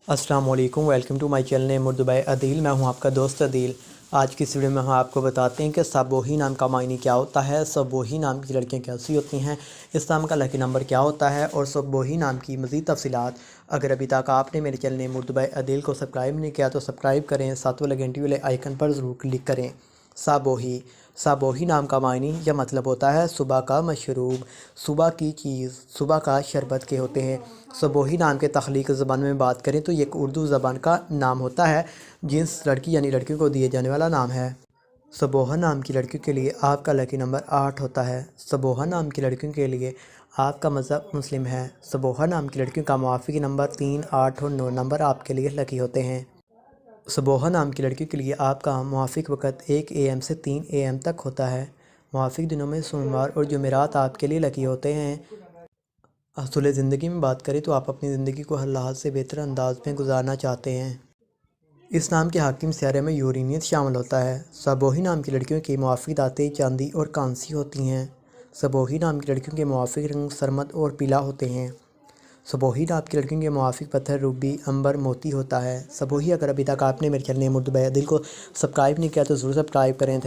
अस्सलाम वालेकुम, welcome to my channel Urdu by Adeel. मैं हूं आपका दोस्त अदील। आज की इस वीडियो में हम आपको बताते हैं कि सबोही नाम का मायने क्या होता है, सबोही नाम की लड़कियां कैसी होती हैं, इस नाम का लकी नंबर क्या होता है और सबोही नाम की मज़ीद तफसीलात। अगर अभी तक आपने मेरे चैनल उर्दू बाय अदील को सब्सक्राइब नहीं किया तो सब्सक्राइब करें, साथ वाले घंटी वाले आइकन पर ज़रूर क्लिक करें। सबोही सबोही नाम का मायने या मतलब होता है सुबह का मशरूब, सुबह की चीज़, सुबह का शरबत के होते हैं। सबोही नाम के तख्लीक ज़बान में बात करें तो ये एक उर्दू ज़बान का नाम होता है, जिस लड़की यानी लड़कियों को दिए जाने वाला नाम है। सबोहा नाम की लड़कियों के लिए आपका लकी नंबर 8 होता है। सबोहा नाम की लड़कियों के लिए आपका मज़हब मुस्लिम है। सबोहा नाम की लड़कियों का मुआफ़िक नंबर 3, 8 और 9 नंबर आपके लिए लकी होते हैं। सबोहा नाम की लड़कियों के लिए आपका मुआफ़िक वक़्त 1 AM से 3 AM तक होता है। मुआफ़िक दिनों में सोमवार और जुमेरात आपके लिए लकी होते हैं। असूल ज़िंदगी में बात करें तो आप अपनी ज़िंदगी को हर लिहाज से बेहतर अंदाज में गुजारना चाहते हैं। इस नाम के हाकिम सियारे में यूरेनियस शामिल होता है। सबोही नाम की लड़कियों की मुआफ़िक दातें चांदी और कांसी होती हैं। सबोही नाम की लड़कियों के मुआफ़िक रंग सरमद और पीला होते हैं। सबोही नाम की लड़कियों के मुआफ़िक पत्थर रूबी, अंबर, मोती होता है। सबोही अगर अभी तक आपने मेरे चैनल उर्दू बाय अदील को सब्सक्राइब नहीं किया तो ज़रूर सब्सक्राइब करें।